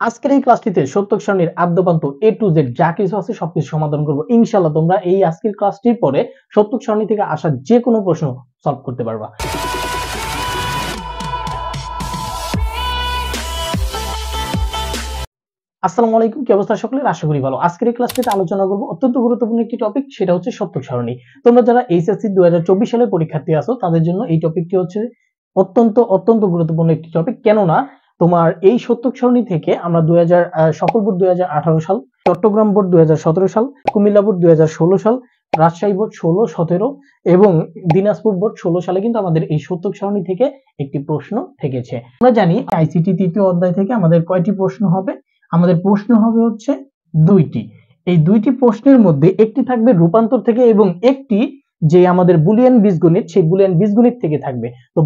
আজকের এই ক্লাসটিতে সত্যক সারণীর আদ্যপান্ত এ টু জেড যা কিছু আছে সবকিছু সমাধান করব ইনশাআল্লাহ। তোমরা এই আজকের ক্লাসটির পরে সত্যক সারণী থেকে আসা যে কোনো প্রশ্ন সলভ করতে পারবা। আসসালামু আলাইকুম, কি অবস্থা সকলের? আশা করি ভালো। আজকের এই ক্লাসটিতে আলোচনা করব অত্যন্ত গুরুত্বপূর্ণ একটি টপিক, সেটা হচ্ছে সত্যক সারণী। তোমরা যারা এইচএসসি 2024 সালের পরীক্ষার্থী আছো তাদের জন্য এই টপিকটি হচ্ছে অত্যন্ত গুরুত্বপূর্ণ একটি টপিক। কেননা তোমার এই সত্যক সারণী থেকে আমরা সকল বোর্ড 2018 সাল, চট্টগ্রাম বোর্ড 2017 সাল, কুমিল্লা বোর্ড 2016 সাল, রাজশাহী বোর্ড 16-17 এবং দিনাজপুর বোর্ড 16 সালে কিন্তু আমাদের এই সত্যক সারণী থেকে একটি প্রশ্ন থেকেছে। আমরা জানি আইসিটি তৃতীয় অধ্যায় থেকে আমাদের কয়টি প্রশ্ন হবে? আমাদের প্রশ্ন হবে হচ্ছে দুইটি। এই দুইটি প্রশ্নের মধ্যে একটি থাকবে রূপান্তর থেকে এবং একটি যে আমাদের বুলিয়ান বীজগণিত, সেই বুলিয়ান বীজগণিত থেকে থাকবে। তো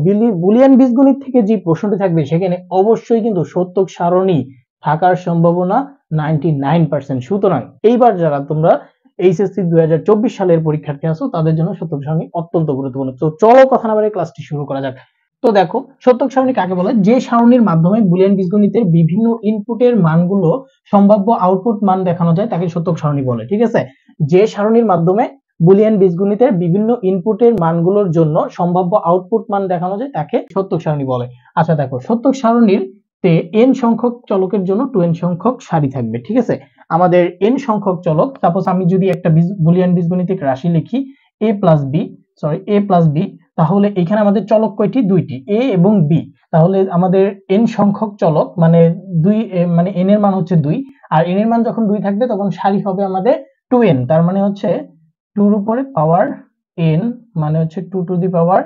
বুলিয়ান বীজগণিত থেকে যে প্রশ্নটি থাকবে সেখানে অবশ্যই কিন্তু সত্যক সারণী থাকার সম্ভাবনা 99%। সুতরাং এইবার যারা তোমরা এইচএসসি 2024 সালের পরীক্ষার্থী আছো তাদের জন্য সত্যক সারণী অত্যন্ত গুরুত্বপূর্ণ। তো চলো কথা না বাড়িয়ে ক্লাসটি শুরু করা যাক। তো দেখো, সত্যক সারণী কাকে বলে? যে সারণীর মাধ্যমে বুলিয়ান বীজগণিতের বিভিন্ন ইনপুটের মানগুলো সম্ভাব্য আউটপুট মান দেখানো যায় তাকে সত্যক সারণী বলে। ঠিক আছে? যে সারণীর মাধ্যমে বুলিয়ান বীজগণিতের বিভিন্ন ইনপুটের মানগুলোর জন্য সম্ভাব্য আউটপুট মান দেখানো যায় তাকে সত্যক সারণী বলে। আচ্ছা দেখো, সত্যক সারণীর তে n সংখ্যক চলকের জন্য 2n সংখ্যক সারি থাকবে। ঠিক আছে? আমাদের n সংখ্যক চলক, সাপোজ আমি যদি একটা বুলিয়ান বীজগণিতিক রাশি লিখি a প্লাস b, তাহলে এখানে আমাদের চলক কয়টি? দুইটি, a এবং b। তাহলে আমাদের n সংখ্যক চলক মানে মানে n এর মান হচ্ছে 2, আর n এর মান যখন 2 থাকবে তখন সারি হবে আমাদের 2n। তার মানে হচ্ছে 2 এর উপরে পাওয়ার n মানে হচ্ছে 2 টু দি পাওয়ার,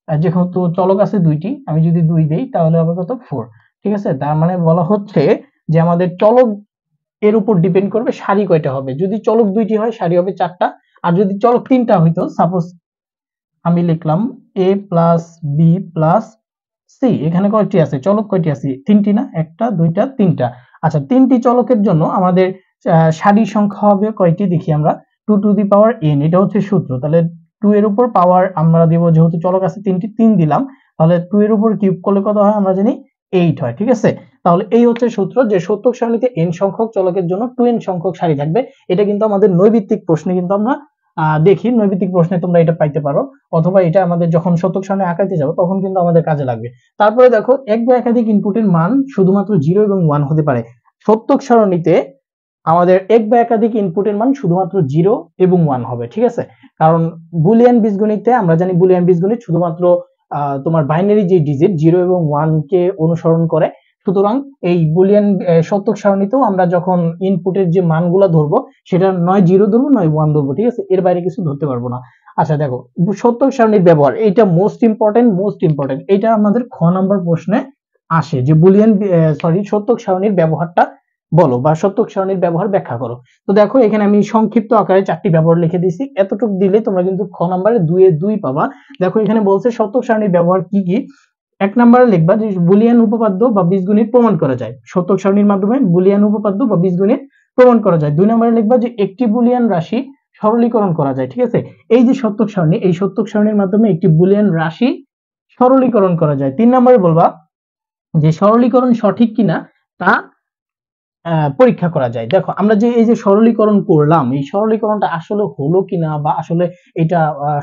যেহেতু চলক আছে দুইটি, আমি যদি 2 দেই তাহলে হবে কত? 4। ঠিক আছে? তার মানে বলা হচ্ছে যে আমাদের চলক এর উপর ডিপেন্ড করবে সারি কয়টা হবে। যদি চলক দুইটি হয় সারি হবে 4টা, আর যদি চলক 3টা হইতো, সাপোজ আমি লিখলাম a plus b plus c, এখানে কয়টি আছে? চলক কয়টি আছে? 3টি না? 1টা 2টা 3টা। আচ্ছা, 3টি চলকের জন্য আমাদের সারির সংখ্যা হবে কয়টি দেখি আমরা? 2 টু দি পাওয়ার n, এটা হচ্ছে সূত্র। তাহলে 2 এর উপর পাওয়ার আমরা দিব, যেহেতু চলক আছে 3টি, 3 দিলাম, তাহলে 2 এর উপর কিউব করলে কত হয় আমরা জানি? 8 হয়। ঠিক আছে? তাহলে এই হচ্ছে সূত্র যে সত্যক সারণীতে n সংখ্যক চলকের জন্য 2n সংখ্যক সারি থাকবে। এটা কিন্তু আমাদের নৈবিত্তিক প্রশ্নে কিন্তু আমরা দেখি, নৈবিত্তিক প্রশ্নে তোমরা এটা পাইতে পারো, অথবা এটা আমাদের যখন সত্যক সারণী আঁকাইতে যাবো তখন কিন্তু আমাদের কাজে লাগবে। তারপরে দেখো, এক বা একাধিক ইনপুটের মান শুধুমাত্র 0 এবং 1 হতে পারে। সত্যক সারণীতে আমাদের এক বা একাধিক ইনপুটের মান শুধুমাত্র 0 এবং 1 হবে। ঠিক আছে? কারণ বুলিয়ান বীজগণিতে আমরা জানি বুলিয়ান বীজগণিত শুধুমাত্র তোমার বাইনারি যে ডিজিট 0 এবং 1 কে অনুসরণ করে। সুতরাং এই বুলিয়ান সত্যক সারণীতেও আমরা যখন ইনপুটের যে মানগুলো ধরবো সেটা নয় 0 ধরবো নয় 1 ধরবো। ঠিক আছে? এর বাইরে কিছু ধরতে পারবো না। আচ্ছা দেখো, সত্যক সারণীর ব্যবহার, এটা মোস্ট ইম্পর্টেন্ট। এটা আমাদের খ নাম্বার প্রশ্নে আসে যে বুলিয়ান সত্যক সারণীর ব্যবহারটা বলো বা সত্যক সারণীর ব্যবহার ব্যাখ্যা করো। তো দেখো, এখানে আমি সংক্ষিপ্ত আকারে 4টি ব্যবহার লিখে দিয়েছি। এতটুকু দিলে তোমরা কিন্তু খ নাম্বারে 2 এ 2 পাবা। দেখো, এখানে বলছে সত্যক সারণীর ব্যবহার কি কি। এক নম্বরে লিখবা যে বুলিয়ান উপপাদ্য বা বীজগণিত প্রমাণ করা যায়। সত্যক সারণীর মাধ্যমে বুলিয়ান উপপাদ্য বা বীজগণিত প্রমাণ করা যায়। 2 নম্বরে লিখবা যে একটি বুলিয়ান রাশি সরলীকরণ করা যায়। ঠিক আছে? এই যে সত্যক সারণী, এই সত্যক সারণীর মাধ্যমে একটি বুলিয়ান রাশি সরলীকরণ করা যায়। 3 নম্বরে বলবা যে সরলীকরণ সঠিক কিনা তা পরীক্ষা করা যায়। দেখো, আমরা যে এই যে সরলীকরণ করলাম, এই সরলীকরণটা আসলে হলো কিনা বা আসলে এটা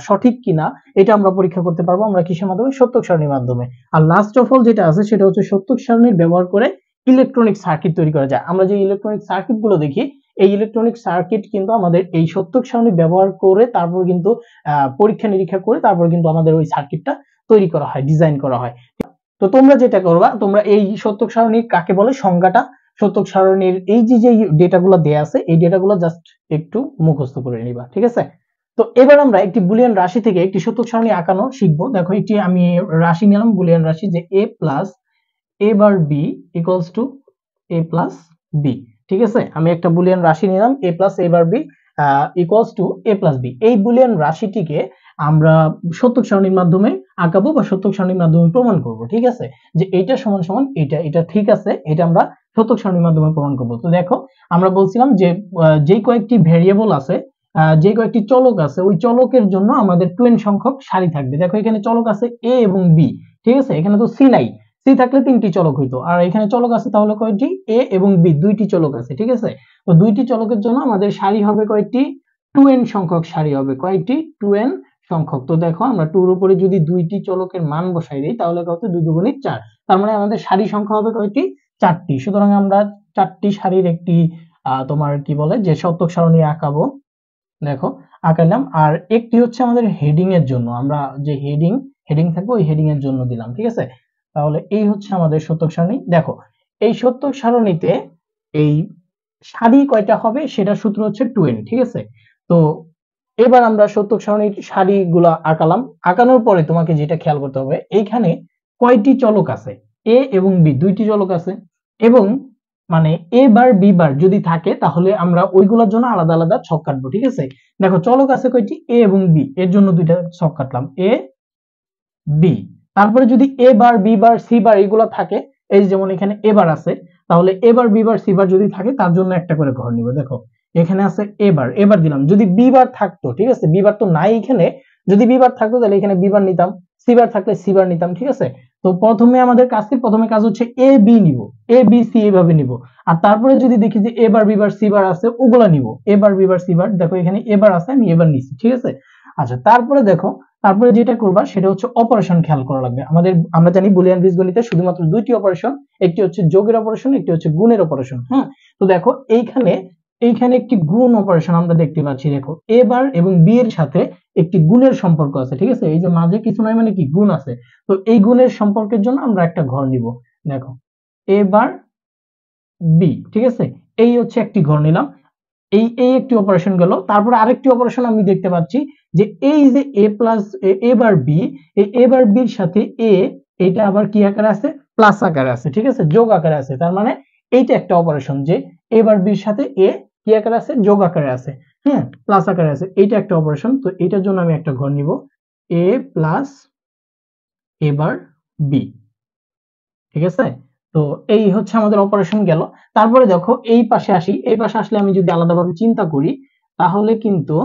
সঠিক কিনা এটা আমরা পরীক্ষা করতে পারবো আমরা কিসের মাধ্যমে? সত্যক সারণীর মাধ্যমে। আর লাস্ট অফ অল যেটা আছে সেটা হচ্ছে সত্যক সারণীর ব্যবহার করে ইলেকট্রনিক সার্কিট তৈরি করা যায়। আমরা যে ইলেকট্রনিক সার্কিট গুলো দেখি, এই ইলেকট্রনিক সার্কিট কিন্তু আমাদের এই সত্যক সারণী ব্যবহার করে তারপর কিন্তু পরীক্ষা নিরীক্ষা করে তারপর কিন্তু আমাদের ওই সার্কিটটা তৈরি করা হয়, ডিজাইন করা হয়। তো তোমরা যেটা করবা, তোমরা এই সত্যক সারণী কাকে বলে সংজ্ঞাটা, সত্যক সারণীর এই যে যে ডেটাগুলো দেয়া আছে এই ডেটাগুলো জাস্ট একটু মুখস্থ করে নিবা। ঠিক আছে? তো এবার আমরা একটি বুলিয়ান রাশি থেকে একটি সত্যক সারণী আঁকানো শিখবো। দেখো, একটি আমি রাশি নিলাম, বুলিয়ান রাশি, যে a plus a bar b equals to a plus b। ঠিক আছে? আমি একটা বুলিয়ান রাশি নিলাম a plus a bar b equals to a plus b। এই বুলিয়ান রাশিটিকে আমরা সত্যক সারণীর মাধ্যমে আঁকাবো বা সত্যক সারণীর মাধ্যমে প্রমাণ করব। ঠিক আছে? যে এটা সমান সমান এটা ঠিক আছে, এটা আমরা সত্যক সারণীর মাধ্যমে প্রমাণ করব। তো দেখো, আমরা বলছিলাম যে যে কয়েকটি ভেরিয়েবল আছে, যে কয়েকটি চলক আছে, ওই চলকের জন্য আমাদের 2n সংখ্যক সারি থাকবে। দেখো, এখানে চলক আছে a এবং b। ঠিক আছে? এখানে তো c নাই, সি থাকলে তিনটি চলক হইতো, আর এখানে চলক আছে তাহলে কয়টি, এ এবং বি দুইটি চলক আছে, ঠিক আছে। তো দুইটি চলকের জন্য আমাদের সারি হবে কয়টি, 2n সংখ্যক সারি হবে, কয়টি, 2n সংখ্যক। তো দেখো আমরা 2 এর উপরে যদি দুইটি চলকের মান বসাই দিই তাহলে কত, 2 দুগুণে 4, তার মানে আমাদের সারি সংখ্যা হবে কয়টি, 4টি। সুতরাং আমরা 4টি সারির একটি তোমার কি বলে যে শতক সারণী আঁকাবো, দেখো আঁকালাম। আর একটি হচ্ছে আমাদের হেডিং এর জন্য, আমরা যে হেডিং থাকবে ওই হেডিং এর জন্য দিলাম, ঠিক আছে। তাহলে এই হচ্ছে আমাদের শতক সারণী। দেখো এই শতক সারণীতে এই সারি কয়টা হবে সেটা সূত্র হচ্ছে 2n, ঠিক আছে। তো এবার আমরা শতক সারণীর সারিগুলা আঁকালাম। আঁকানোর পরে তোমাকে যেটা খেয়াল করতে হবে, এইখানে কয়টি চলক আছে, এ এবং বি দুইটি চলক আছে, এবং মানে এ বার বি বার যদি থাকে তাহলে আমরা ওইগুলোর জন্য আলাদা আলাদা ছক কাটবো, ঠিক আছে। দেখো চলক আছে কয়টি, এ এবং বি, এর জন্য দুইটা ছক কাটলাম, এ বি। তারপরে যদি এ বার বি বার সি বার এগুলো থাকে, এই যেমন এখানে এ বার আছে, তাহলে এ বার বি বার সি বার যদি থাকে তার জন্য একটা করে ঘর নিব। দেখো এখানে আছে এ বার দিলাম, যদি বি বার থাকতো, ঠিক আছে, বি বার তো নাই এখানে, যদি বি বার থাকতো তাহলে এখানে বি বার নিতাম, সি বার থাকলে সি বার নিতাম, ঠিক আছে। তো প্রথমে আমাদের প্রথমে কাজ হচ্ছে এ বি নিব, এ বি সি এইভাবে নিব, আর তারপরে যদি দেখি যে এ বার বি বার সি বার আছে ওগুলা নিব, এ বার বি বার সি বার, দেখো এখানে এ বার আছে আমি এবার নিছি, ঠিক আছে। আচ্ছা তারপরে দেখো, তারপরে যেটা করবা সেটা হচ্ছে অপারেশন খেয়াল করা লাগবে আমাদের। আমরা জানি বুলিয়ান বীজগণিতে শুধুমাত্র দুইটি অপারেশন, একটি হচ্ছে যোগের অপারেশন, একটি হচ্ছে গুণের অপারেশন। হ্যাঁ, তো দেখো এইখানে একটি গুণ অপারেশন আমরা দেখতে পাচ্ছি। দেখো এ বার এবং বি এর সাথে একটি গুণের সম্পর্ক আছে, ঠিক আছে। এই যে মাঝে কিছু নয় মানে কি গুণ আছে, তো এই গুণের সম্পর্কের জন্য আমরা একটা ঘর নিব। দেখো এ বার বি, ঠিক আছে, এই হচ্ছে একটি ঘর নিলাম। এই একটি অপারেশন গেল। তারপরে আরেকটি অপারেশন আমি দেখতে পাচ্ছি যে এই যে এ প্লাস এ বার বি, এই এ বার বির সাথে এ, এটা আবার কি আকারে আছে, প্লাস আকারে আছে, ঠিক আছে, যোগ আকারে আছে। তার মানে এইটা একটা অপারেশন যে এ বার বির সাথে এ কি আকারে আছে, যোগ আকারে আছে, হ্যাঁ, প্লাস আকারে আছে, এইটা একটা অপারেশন। তো এটার জন্য আমি একটা ঘর নিব, এ প্লাস এ বার বি, ঠিক আছে। তো এই হচ্ছে আমাদের অপারেশন গেল। তারপরে দেখো এই পাশে আসি, এই পাশে আসলে আমি যদি আলাদাভাবে চিন্তা করি তাহলে কিন্তু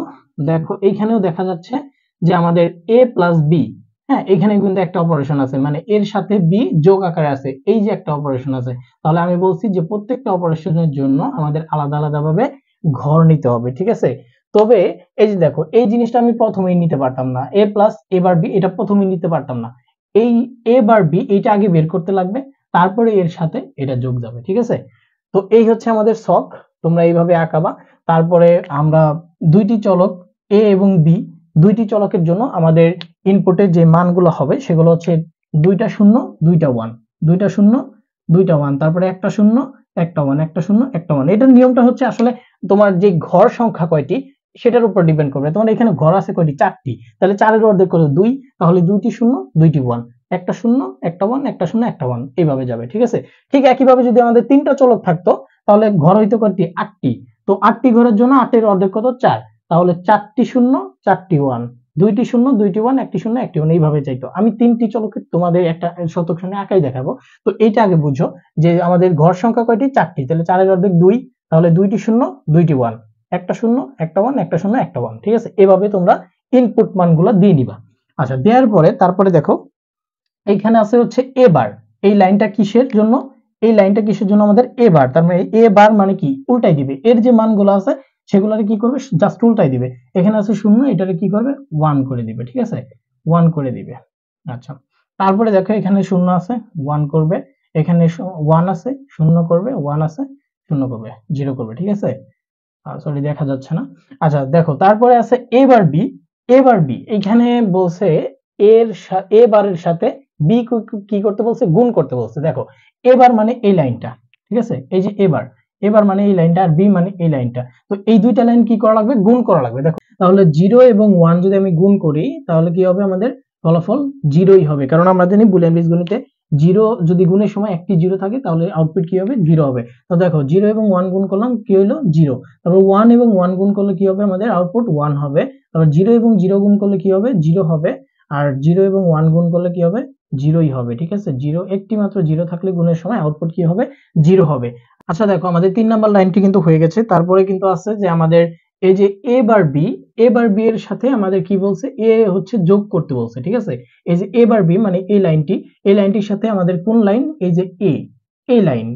দেখো এইখানেও দেখা যাচ্ছে যে আমাদের এ প্লাস বি, হ্যাঁ, এখানে কিন্তু একটা অপারেশন আছে, মানে এর সাথে বি যোগ আকারে আছে, এই যে একটা অপারেশন আছে। তাহলে আমি বলছি যে প্রত্যেকটা অপারেশনের জন্য আমাদের আলাদা আলাদা ভাবে ঘর নিতে হবে, ঠিক আছে। তবে এই যে দেখো এই জিনিসটা আমি প্রথমেই নিতে পারতাম না, এ প্লাস এ বার বি এটা প্রথমেই নিতে পারতাম না, এই এ বার বি এইটা আগে বের করতে লাগবে, তারপরে এর সাথে এটা যোগ যাবে, ঠিক আছে। তো এই হচ্ছে আমাদের ছক, তোমরা এইভাবে আঁকাবা। তারপরে আমরা দুইটি চলক এ এবং বি, দুইটি চলকের জন্য আমাদের ইনপুটের যে মানগুলো হবে সেগুলো হচ্ছে দুইটা শূন্য দুইটা ওয়ান, দুইটা শূন্য দুইটা ওয়ান, তারপরে একটা শূন্য একটা ওয়ান, একটা শূন্য একটা ওয়ান। এটার নিয়মটা হচ্ছে আসলে তোমার যে ঘর সংখ্যা কয়টি সেটার উপর ডিপেন্ড করবে। তোমার এখানে ঘর আছে কয়টি, 4টি, তাহলে 4 এর অর্ধেক কত 2, তাহলে দুইটি শূন্য দুইটি ওয়ান, একটা শূন্য একটা ওয়ান, একটা শূন্য একটা ওয়ান, এইভাবে যাবে, ঠিক আছে। ঠিক একইভাবে যদি আমাদের তিনটা চলক থাকতো তাহলে ঘর হইতো কয়টি, 8টি। তো 8টি ঘরের জন্য 8 এর অর্ধেক কত, 4, তাহলে 4টি শূন্য 4টি ওয়ান, দুইটি শূন্য দুইটি ওয়ান, একটি শূন্য একটি ওয়ান, এইভাবে চাইতো। আমি তিনটি চলকের তোমাদের একটা শতক সারণী আঁকাই দেখাবো। তো এইটা আগে বুঝো যে আমাদের ঘর সংখ্যা কয়টি, 4টি, তাহলে 4 এর অর্ধেক 2, তাহলে দুইটি শূন্য দুইটি ওয়ান, একটা শূন্য একটা ওয়ান, একটা শূন্য একটা ওয়ান, ঠিক আছে। এভাবে তোমরা ইনপুট মানগুলো দিয়ে নিবা। আচ্ছা দেওয়ার পরে তারপরে দেখো এইখানে আছে হচ্ছে এ বার, এই লাইনটা কিসের জন্য, এই লাইনটা কিসের জন্য আমাদের এ বার, তার মানে এ বার মানে কি, উল্টাই দিবে, এর যে মানগুলো আছে সেগুলোরে কি করবে, জাস্ট উল্টাই দিবে। এখানে আছে শূন্য, এটারে কি করবে, 1 করে দিবে, ঠিক আছে, 1 করে দিবে। আচ্ছা তারপরে দেখো এখানে শূন্য আছে 1 করবে, এখানে 1 আছে শূন্য করবে, 1 আছে শূন্য করবে, 0 করবে, ঠিক আছে। সরি দেখা যাচ্ছে না। আচ্ছা দেখো তারপরে আছে এবার বি, এবার বি এখানে বলছে এ বারের সাথে বি কি করতে বলছে, গুণ করতে বলছে। দেখো এবার মানে এই লাইনটা, ঠিক আছে, এই যে এবার মানে এই লাইনটা, আর বি মানে এই লাইনটা। তো এই দুইটা লাইন কি করা লাগবে, গুণ করা লাগবে। দেখো তাহলে 0 এবং 1 যদি আমি গুণ করি তাহলে কি হবে, আমাদের ফলাফল 0ই হবে, কারণ আমরা জানি বুলিয়ান বীজগণিতে 0 যদি গুণের সময় একটি 0 থাকে তাহলে আউটপুট কি হবে, 0 হবে। তো দেখো 0 এবং 1 গুণ করলাম কি হলো, 0। তারপর 1 এবং 1 গুণ করলে কি হবে, আমাদের আউটপুট 1 হবে। তারপর 0 এবং 0 গুণ করলে কি হবে, 0 হবে। আর 0 এবং 1 গুণ করলে কি হবে, 0ই হবে, ঠিক আছে। 0 একটি মাত্র 0 থাকলে গুণের সময় আউটপুট কি হবে, 0 হবে। আচ্ছা দেখো আমাদের 3 নাম্বার লাইনটি কিন্তু হয়ে গেছে। তারপরে কিন্তু আছে যে আমাদের এই যে এ বার বি এর সাথে আমাদের কি বলছে, এ হচ্ছে যোগ করতে বলছে, ঠিক আছে। এই যে এ বার বি মানে এই লাইনটির সাথে আমাদের কোন লাইন, এই যে এই লাইন,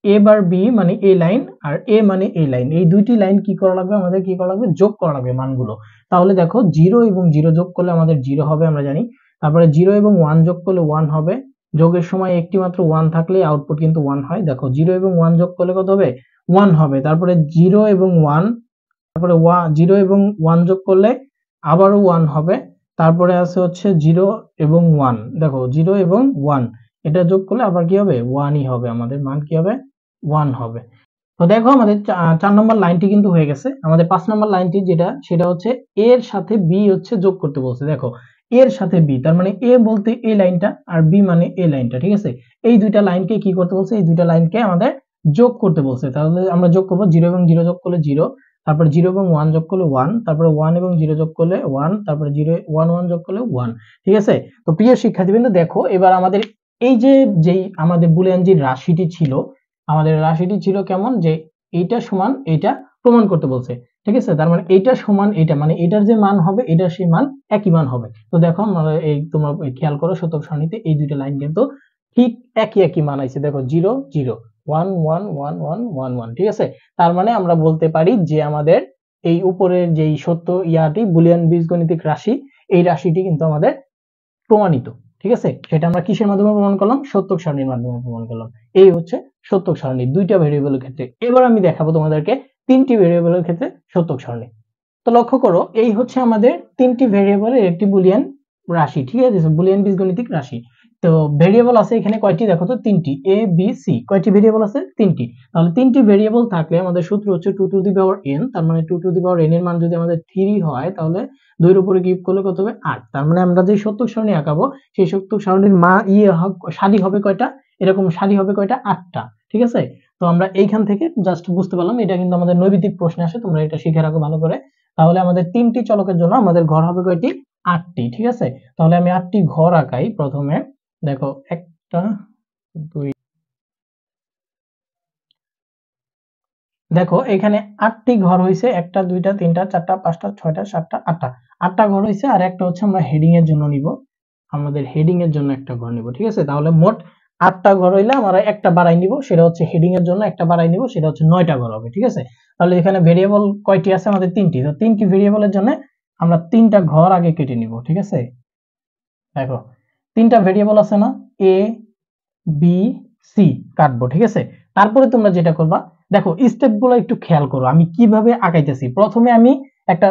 এ বার বি মানে এই লাইন আর এ মানে এই লাইন, এই দুইটি লাইন কি করা লাগবে, আমাদের কি করা লাগবে, যোগ করা লাগবে মানগুলো। তাহলে দেখো 0 এবং 0 যোগ করলে আমাদের 0 হবে আমরা জানি, তারপরে 0 এবং 1 যোগ করলে 1 হবে, যোগের সময় একটি মাত্র 1 থাকলে আউটপুট কিন্তু 1 হয়। দেখো 0 এবং 1 যোগ করলে কত হবে, 1 হবে। তারপরে 0 এবং 1, তারপরে 0 এবং 1 যোগ করলে আবারও 1 হবে। তারপরে আছে হচ্ছে 0 এবং 1, দেখো 0 এবং 1 এটা যোগ করলে আবার কি হবে, 1ই হবে, আমাদের মান কি হবে, 1 হবে। তো দেখো আমাদের 4 নম্বর লাইনটি কিন্তু হয়ে গেছে। আমাদের 5 নম্বর লাইনটি যেটা, সেটা হচ্ছে এ এর সাথে বি হচ্ছে যোগ করতে বলছে। দেখো এ এর সাথে বি, তার মানে এ বলতে এই লাইনটা আর বি মানে এই লাইনটা, ঠিক আছে। এই দুইটা লাইনকে কি করতে বলছে, এই দুইটা লাইনকে আমাদের যোগ করতে বলছে। তাহলে আমরা যোগ করব, 0 এবং 0 যোগ করলে 0, তারপর 0 এবং 1 যোগ করলে 1, তারপরে 1 এবং 0 যোগ করলে 1, তারপরে 0 1 1 যোগ করলে 1, ঠিক আছে। তো প্রিয় শিক্ষার্থীবৃন্দ, দেখো এবার আমাদের এই যে যেই আমাদের বুলিয়ান যে রাশিটি ছিল, আমাদের রাশিটি ছিল কেমন, যে এইটা সমান এইটা প্রমাণ করতে বলছে, ঠিক আছে। তার মানে এইটা সমান এইটা, মানে এটার যে মান হবে এটার সেই মান একই মান হবে। তো দেখো আমরা এই তোমরা খেয়াল করো শতক সারণীতে এই দুইটা লাইন কিন্তু ঠিক একই মান আইছে। দেখো 0 0 1 1 1 1 1 1, ঠিক আছে। তার মানে আমরা বলতে পারি যে আমাদের এই উপরের যেই সত্য ইয়াটি বুলিয়ান বীজগণিতিক রাশি, এই রাশিটি কিন্তু আমাদের প্রমাণিত, ঠিক আছে। সেটা আমরা কিসের মাধ্যমে প্রমাণ করলাম, সত্যক সারণীর মাধ্যমে প্রমাণ করলাম। এই হচ্ছে সত্যক সারণী দুইটা ভেরিয়েবলের ক্ষেত্রে। এবার আমি দেখাবো তোমাদেরকে তিনটি ভেরিয়েবলের ক্ষেত্রে সত্যক সারণী। তো লক্ষ্য করো, এই হচ্ছে আমাদের তিনটি ভেরিয়েবলের একটি বুলিয়ান রাশি, ঠিক আছে, বুলিয়ান বীজগণিতিক রাশি। তো ভেরিয়েবল আছে এখানে কয়টি, দেখো তো তিনটি, এ বি সি, কয়টি ভেরিয়েবল আছে, তিনটি। তাহলে তিনটি ভেরিয়েবল থাকলে আমাদের সূত্র হচ্ছে 2 টু দি পাওয়ার n, তার মানে 2 টু দি পাওয়ার n এর মান যদি আমাদের 3 হয়, তাহলে 2 এর উপরে কিউব করলে কত হবে, 8। তার মানে আমরা যে সত্যক সারণী আঁকাবো, সেই সত্যক সারণীর সারি হবে কয়টা, এরকম সারি হবে কয়টা, 8টা, ঠিক আছে। তো আমরা এইখান থেকে জাস্ট বুঝতে পারলাম, এটা কিন্তু আমাদের নৈবিত্তিক প্রশ্নে আসে, তোমরা এটা শিখে রাখো ভালো করে। তাহলে আমাদের তিনটি চলকের জন্য আমাদের ঘর হবে কয়টি, 8টি, ঠিক আছে। তাহলে আমি 8টি ঘর আঁকাই প্রথমে। দেখো 1টা 2, দেখো এখানে 8টি ঘর হইছে, 1টা 2টা 3টা 4টা 5টা 6টা 7টা 8টা, 8টা ঘর হইছে। আর একটা হচ্ছে আমরা হেডিং এর জন্য নিব, আমাদের হেডিং এর জন্য একটা ঘর নিব, ঠিক আছে। তাহলে মোট 8টা ঘর হইলে আমরা একটা বাড়াই নিব, সেটা হচ্ছে হেডিং এর জন্য একটা বাড়াই নিব, সেটা হচ্ছে 9টা ঘর হবে, ঠিক আছে। তাহলে এখানে ভেরিয়েবল কয়টি আছে, আমাদের তিনটি। তো তিনটি ভেরিয়েবলের জন্য আমরা 3টা ঘর আগে কেটে নিব, ঠিক আছে। দেখো 3টা ভেরিয়েবল আছে না, এ বি সি, কাটবো, ঠিক আছে। তারপরে তোমরা যেটা করবা, দেখো স্টেপ গুলো একটু খেয়াল করো আমি কিভাবে আঁকাইতেছি। প্রথমে আমি একটা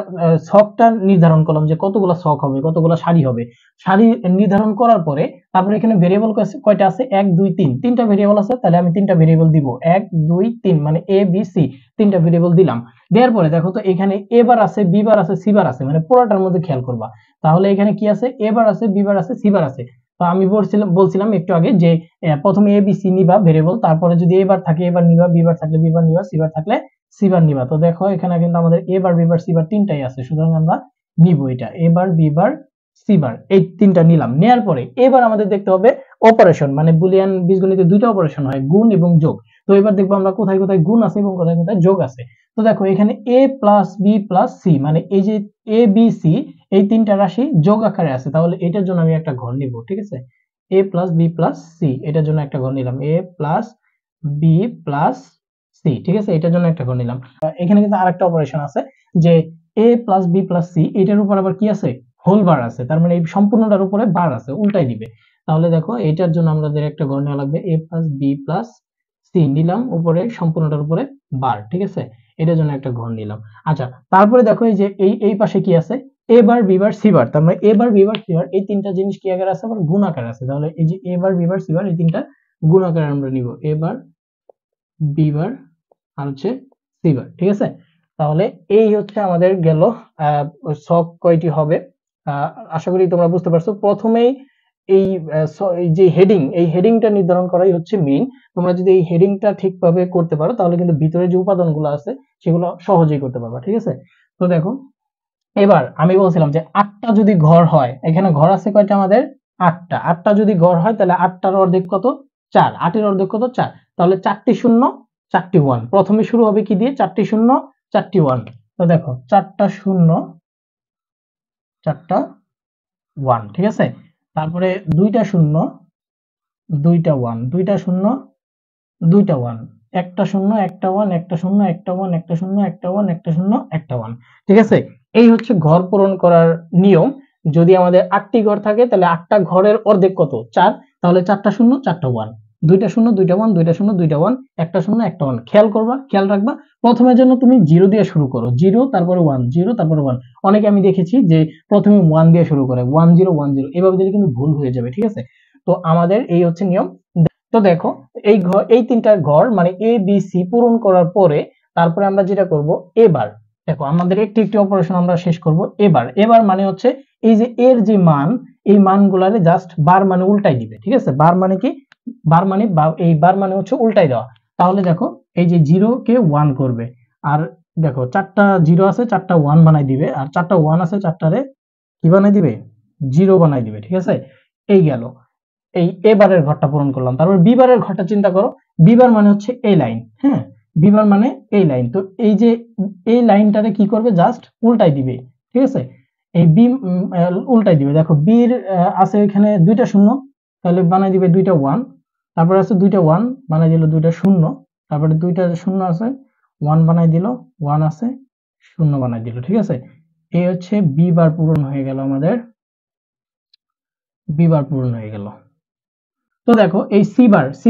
ছকটা নির্ধারণ করলাম যে কতগুলো ছক হবে, কতগুলো সারি হবে। সারি নির্ধারণ করার পরে তারপরে এখানে ভেরিয়েবল কয়টা আছে, 1 2 3, তিনটা ভেরিয়েবল আছে। তাহলে আমি তিনটা ভেরিয়েবল দিব, 1 2 3, মানে এ বি সি, তিনটা ভেরিয়েবল দিলাম। দেওয়ার পরে দেখো তো এখানে এ বার আছে, বি বার আছে, সি বার আছে, মানে পুরোটার মধ্যে খেয়াল করবা। তাহলে এখানে কি আছে, এ বার আছে, বি বার আছে, সি বার আছে। তো আমি বলছিলাম একটু আগে যে প্রথমে এ বি সি নিবা ভেরিয়েবল, তারপরে যদি এ বার থাকে এ বার নিবা, বি বার থাকলে বি বার নিবা, সি বার থাকলে সি বার নিবা। তো দেখো এখানে কিন্তু আমাদের এ বার বি বার সি বার তিনটাই আছে, সুতরাং আমরা নিব এটা এ বার বি বার সি বার, এই তিনটা নিলাম। নেয়ার পরে এবার আমাদের দেখতে হবে অপারেশন, মানে বুলিয়ান বীজগণিতে দুইটা অপারেশন হয়, গুণ এবং যোগ। তো এবার দেখবো আমরা কোথায় কোথায় গুণ আছে এবং কোথায় কোথায় যোগ আছে। তো দেখো এখানে এ প্লাস বি প্লাস সি, মানে এই যে এ বি সি, এই তিনটা রাশি যোগ আকারে আছে। তাহলে এটার জন্য আমি একটা ঘর নিব, ঠিক আছে। এ প্লাস বি প্লাস সি, এটার জন্য একটা ঘর নিলাম, এ প্লাস বি প্লাস সি, ঠিক আছে, এটার জন্য একটা ঘর নিলাম। এখানে কিন্তু আরেকটা অপারেশন আছে যে এ প্লাস বি প্লাস সি, এটার উপর আবার কি আছে, হোল বার আছে, তার মানে এই সম্পূর্ণটার উপরে বার আছে, উল্টাই দিবে। তাহলে দেখো এটার জন্য আমাদের একটা ঘর নেওয়া লাগবে, এ প্লাস বি প্লাস সি নিলাম, উপরে সম্পূর্ণটার উপরে বার, ঠিক আছে, এটার জন্য একটা ঘর নিলাম। আচ্ছা, তারপরে দেখো এই যে এই পাশে কি আছে, এ বার বি বার সি বার, তার মানে এ বার বি বার সি বার, এই তিনটা জিনিস কি আকারে আছে, আবার গুণ আকারে আছে। তাহলে এই যে এ বার বি বার সি বার, এই তিনটা গুণ আকারে আমরা নিব, এ বার বি বার আর হচ্ছে সি বার, ঠিক আছে। তাহলে এই হচ্ছে আমাদের গেল ছক কয়টি হবে। আশা করি তোমরা বুঝতে পারছো। প্রথমেই এই যে হেডিং, এই হেডিংটা নির্ধারণ করাই হচ্ছে মেইন। তোমরা যদি এই হেডিংটা ঠিকভাবে করতে পারো, তাহলে কিন্তু ভিতরে যে উপাদানগুলো আছে সেগুলো সহজেই করতে পারবা, ঠিক আছে। তো দেখো এবার আমি বলছিলাম যে 8টা যদি ঘর হয়, এখানে ঘর আছে কয়টা আমাদের, 8টা। 8টা যদি ঘর হয় তাহলে 8টার অর্ধেক কত, 4, 8এর অর্ধেক কত, 4। তাহলে 4টি শূন্য 4টি 1, প্রথমে শুরু হবে কি দিয়ে, 4টি শূন্য 4টি 1। তো দেখো 4টা 0 4টা 1, ঠিক আছে। তারপরে 2টা 0 2টা 1, 2টা 0 2টা 1, একটা 0 একটা 1, একটা 0 একটা 1, একটা 0 একটা 1, একটা 0 একটা 1, ঠিক আছে। এই হচ্ছে ঘর পূরণ করার নিয়ম। যদি আমাদের 8টি ঘর থাকে তাহলে 8টা ঘরের অর্ধেক কত? 4, তাহলে 4টা 0 4টা 1, 2টা 0 2টা 1, 2টা 0 2টা 1, একটা 0 একটা 1। খেয়াল করবা, খেয়াল রাখবা, প্রথমের জন্য তুমি 0 দিয়ে শুরু করো, 0 তারপরে 1, 0 তারপরে 1। অনেকে আমি দেখেছি যে প্রথমে 1 দিয়ে শুরু করে, 1 0 1 0, এভাবে দিলে কিন্তু ভুল হয়ে যাবে, ঠিক আছে। তো আমাদের এই হচ্ছে নিয়ম। তো দেখো এই তিনটা ঘর মানে এ বি সি পূরণ করার পরে তারপরে আমরা যেটা করব, এবার দেখো আমাদের একটি একটি অপারেশন আমরা শেষ করব। এবার মানে হচ্ছে এই যে এর যে মান, এই মানগুলারে জাস্ট বার মানে উল্টাই দিবে, ঠিক আছে। বার মানে কি? এই বার মানে হচ্ছে উল্টাই দেওয়া। তাহলে দেখো এই যে 0 কে 1 করবে, আর দেখো 4টা 0 আছে 4টা 1 বানাই দিবে, আর 4টা 1 আছে 4টারে কি বানাই দিবে? 0 বানাই দিবে, ঠিক আছে। এই গেল এই এবারের ঘরটা পূরণ করলাম। তারপর বিবারের ঘরটা চিন্তা করো। বিবার মানে হচ্ছে এই লাইন, হ্যাঁ, বিবার মানে এই লাইন। তো এই যে এই লাইনটারে কি করবে? জাস্ট উল্টাই দিবে, ঠিক আছে। এই বি উল্টাই দিবে। দেখো বির আছে এখানে 2টা 0, তাহলে বানাই দিবে 2টা 1। তারপর আছে 2টা 1 বানাই দিল 2টা 0, তারপরে 2টা 0 আছে 1 বানাই দিল, 1 আছে 0 বানাই দিল, ঠিক আছে। এই হচ্ছে বিবার পূরণ হয়ে গেল, আমাদের বিবার পূরণ হয়ে গেল। তো দেখো এই সি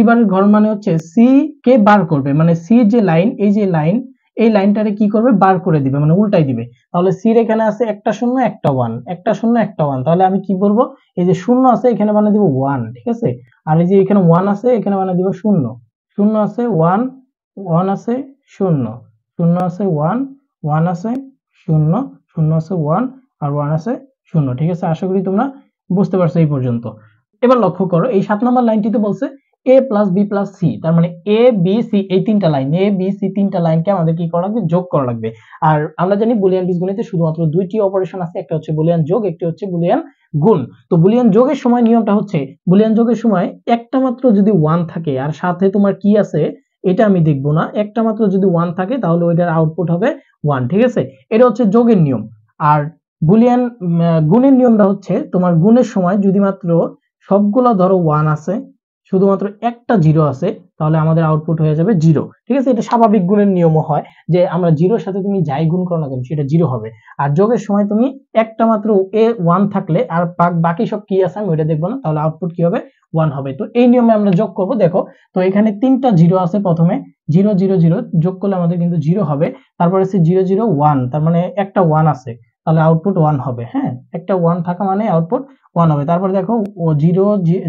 বারের ঘর মানে হচ্ছে সি কে বার করবে, মানে সি যে লাইন, এই যে লাইন, এই লাইনটারে কি করবে? বার করে দিবে, মানে উল্টাই দিবে। তাহলে সির এখানে আছে একটা 0 একটা 1, একটা 0 একটা 1, তাহলে আমি কি বলবো? এই যে 0 আছে এখানে বানিয়ে দিব 1, ঠিক আছে। আর এই যে এখানে 1 আছে এখানে বানিয়ে দিব 0, 0 আছে 1, 1 আছে 0, 0 আছে 1, 1 আছে 0, 0 আছে 1, আর 1 আছে 0, ঠিক আছে। আশা করি তোমরা বুঝতে পারছো এই পর্যন্ত। এবার লক্ষ্য করো এই 7 নম্বর লাইনটিতে বলছে a plus B plus C, তার মানে এ বি সি এই তিনটা লাইন, এ বি সি তিনটা লাইনকে আমাদের কি করা লাগবে? যোগ করা লাগবে। আর আমরা জানি বুলিয়ান বীজগণিতে শুধুমাত্র দুইটি অপারেশন আছে, একটা হচ্ছে বুলিয়ান যোগ, একটি হচ্ছে বুলিয়ান গুণ। তো বুলিয়ান যোগের সময় নিয়মটা হচ্ছে, বুলিয়ান যোগের সময় একটা মাত্র যদি 1 থাকে আর সাথে তোমার কি আছে এটা আমি দেখব না, একটা মাত্র যদি 1 থাকে তাহলে ওইটার আউটপুট হবে 1, ঠিক আছে। এটা হচ্ছে যোগের নিয়ম। আর বুলিয়ান গুণের নিয়মটা হচ্ছে তোমার গুণের সময় যদি মাত্র সবগুলা ধরো 1 আছে, শুধুমাত্র একটা 0 আছে, তাহলে আমাদের আউটপুট হয়ে যাবে 0, ঠিক আছে। এটা স্বাভাবিক গুণের নিয়মও হয় যে আমরা 0-র সাথে তুমি যাই গুণ করো না কেন সেটা 0 হবে। আর যোগের সময় তুমি একটা মাত্র 1 থাকলে আর বাকি সব কি আছে আমি ওইটা দেখবো না, তাহলে আউটপুট কি হবে? 1 হবে। তো এই নিয়মে আমরা যোগ করব। দেখো তো এখানে তিনটা 0 আছে, প্রথমে 0 0 0 যোগ করলে আমাদের কিন্তু 0 হবে। তারপরে আছে 0 0 1, তার মানে একটা 1 আছে, তাহলে আউটপুট 1 হবে, হ্যাঁ, একটা 1 থাকা মানে আউটপুট 1 হবে। তারপরে দেখো 0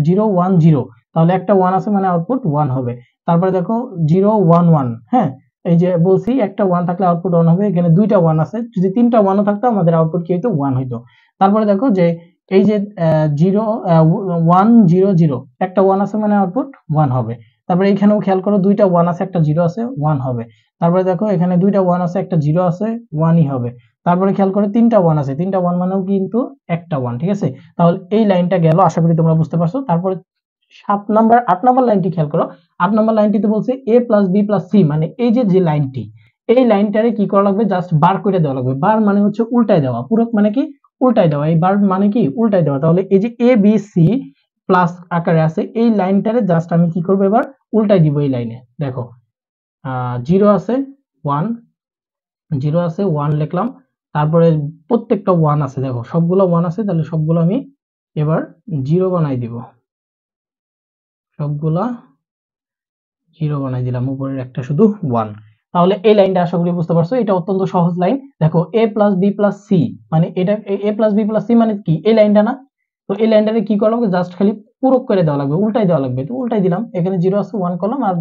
0 1 0, তাহলে একটা 1 আছে মানে আউটপুট 1 হবে। তারপরে দেখো 0 1 1, হ্যাঁ, এই যে বলছি একটা 1 থাকলে আউটপুট 1 হবে, এখানে দুইটা 1 আছে, যদি তিনটা 1 ও থাকতো আমাদের আউটপুট কি হইতো? 1 হইতো। তারপরে দেখো যে এই যে 0 1 0 0, একটা 1 আছে মানে আউটপুট 1 হবে। তারপরে এখানেও খেয়াল করো দুইটা 1 আছে একটা 0 আছে, 1 হবে। তারপরে দেখো এখানে দুইটা 1 আছে একটা 0 আছে, 1ই হবে। তারপরে খেয়াল করে তিনটা 1 আছে, তিনটা 1 মানেও কিন্তু একটা 1, ঠিক আছে। তাহলে এই লাইনটা গেল, আশা করি তোমরা বুঝতে পারছো। তারপরে 8 নাম্বার লাইনটি খেয়াল করো। 8 নাম্বার লাইনটিতে বলছে a plus B plus C, মানে এই যে লাইনটি, এই লাইনটারে কি করা লাগবে? জাস্ট বার করে দেওয়া লাগবে। বার মানে হচ্ছে উল্টায় দেওয়া, পূরক মানে কি? উল্টায় দেওয়া। এই বার মানে কি? উল্টায় দেওয়া। তাহলে এই যে এ বি সি প্লাস আকারে আছে, এই লাইনটারে জাস্ট আমি কি করবো? এবার উল্টাই দিব। এই লাইনে দেখো 0 আছে 1, 0 আছে 1 লিখলাম, তারপরে প্রত্যেকটা 1 আছে, দেখো সবগুলো 1 আছে, তাহলে সবগুলো আমি এবার 0 বানাই দিব, সবগুলা 0 বানাই দিলাম, উপরের একটা শুধু 1। তাহলে এই লাইনটা আশা করি বুঝতে পারছো, এটা অত্যন্ত সহজ লাইন। দেখো a plus B plus C, মানে এটা a plus B plus C মানে কি? এই লাইনটা না? তো এই লাইনটারে কি করা লাগবে? জাস্ট খালি পূরক করে দেওয়া লাগবে, উল্টাই দেওয়া লাগবে। তো উল্টাই দিলাম, এখানে 0 আছে 1 করলাম, আর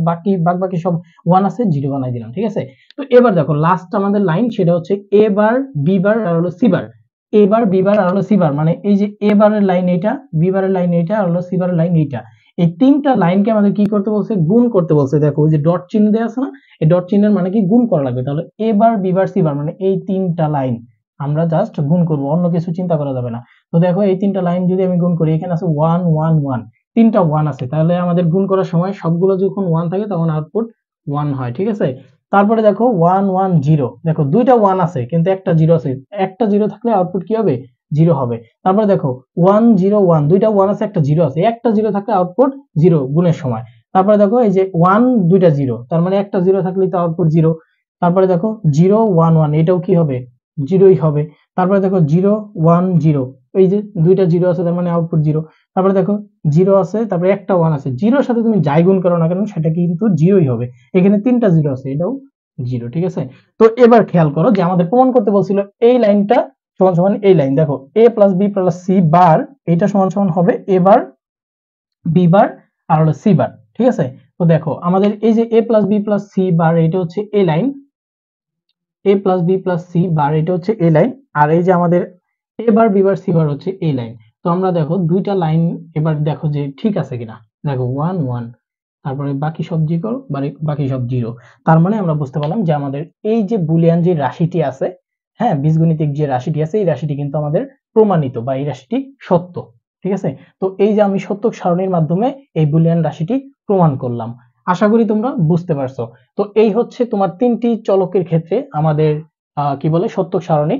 বাকি সব 1 আছে 0 বানাই দিলাম, ঠিক আছে। তো এবার দেখো লাস্ট আমাদের লাইন, সেটা হচ্ছে a বার বি বার আর হলো C bar, a bar B bar আর হলো সি বার, মানে এই যে a বারের লাইন এইটা, বি বারের লাইন এইটা, আর হলো সি বারের লাইন এইটা। এই তিনটা লাইনকে আমাদের কি করতে বলছে? গুণ করতে বলছে। দেখো ওই যে ডট চিহ্ন দেওয়া আছে না, এই ডট চিহ্নের মানে কি? গুণ করা লাগবে। তাহলে a bar B bar C bar, মানে এই তিনটা লাইন আমরা জাস্ট গুণ করব, অন্য কিছু চিন্তা করা যাবে না। তো দেখো এই তিনটা লাইন যদি আমি গুণ করি, এখানে আছে 1 1 1, তিনটা 1 আছে, তাহলে আমাদের গুণ করার সময় সবগুলো যখন 1 থাকে তখন আউটপুট 1 হয়, ঠিক আছে। তারপরে দেখো 1 1 0, দেখো দুইটা 1 আছে কিন্তু একটা 0 আছে, একটা 0 থাকলে আউটপুট কি হবে, 0 হবে। তারপরে দেখো 1 0 1, দুইটা 1 আছে একটা 0 আছে, একটা 0 থাকলে আউটপুট 0 গুণের সময়। তারপরে দেখো এই যে 1 দুইটা 0, তার মানে একটা 0 থাকলে তো আউটপুট 0। তারপরে দেখো 0 1 1, এটাও কি হবে, 0ই হবে। তারপরে দেখো 0 1 0, এই যে দুইটা 0 আছে তার মানে আউটপুট 0। তারপরে দেখো 0 আছে, তারপরে একটা 1 আছে, 0 এর সাথে তুমি যাই গুণ করো না কেন সেটা কিন্তু 0ই হবে। এখানে তিনটা 0 আছে, এটাও 0, ঠিক আছে। তো এবার খেয়াল করো যে আমাদের প্রমাণ করতে বলছিল এই লাইনটা সমান সমান এই লাইন, দেখো a plus b plus c বার, এটা সমান সমান হবে a বার b বার আর হলো c বার, ঠিক আছে। তো দেখো আমাদের এই যে a plus b plus c বার, এটা হচ্ছে a line, a plus b plus c বার, এটা হচ্ছে a লাইন, আর এই যে আমাদের a bar b bar c বার হচ্ছে a লাইন। তো আমরা দেখো দুইটা লাইন এবার দেখো যে ঠিক আছে কিনা, দেখো 1 1, তারপরে বাকি সব জিরো, বাকি সব জিরো। তার মানে আমরা বুঝতে পারলাম যে আমাদের এই যে বুলিয়ান যে রাশিটি আছে, হ্যাঁ বীজগণিতিক যে রাশিটি আছে, এই রাশিটি কিন্তু আমাদের প্রমাণিত বা এই রাশিটি সত্য, ঠিক আছে। তো এই যে আমি সত্যক সারণীর মাধ্যমে এই বুলিয়ান রাশিটি প্রমাণ করলাম। আশা করি তোমরা বুঝতে পারছো। তো এই হচ্ছে তোমার তিনটি চলকের ক্ষেত্রে আমাদের কি বলে সত্যক সারণী,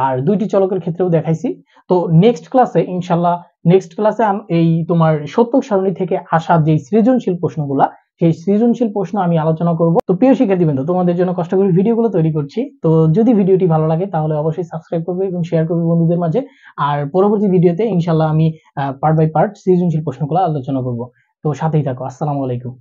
আর দুইটি চলকের ক্ষেত্রেও দেখাইছি। তো নেক্সট ক্লাসে ইনশাল্লাহ, নেক্সট ক্লাসে এই তোমার সত্যক সারণী থেকে আসা যে সৃজনশীল প্রশ্নগুলা, সেই সৃজনশীল প্রশ্ন আমি আলোচনা করব। তো প্রিয় শিক্ষার্থীবৃন্দ, তোমাদের জন্য কষ্ট করে ভিডিওগুলো তৈরি করছি। তো যদি ভিডিওটি ভালো লাগে তাহলে অবশ্যই সাবস্ক্রাইব করবে এবং শেয়ার করবে বন্ধুদের মাঝে। আর পরবর্তী ভিডিওতে ইনশাল্লাহ আমি পার্ট বাই পার্ট সৃজনশীল প্রশ্নগুলো আলোচনা করব। তো সাথেই থাকো। আসসালামু আলাইকুম।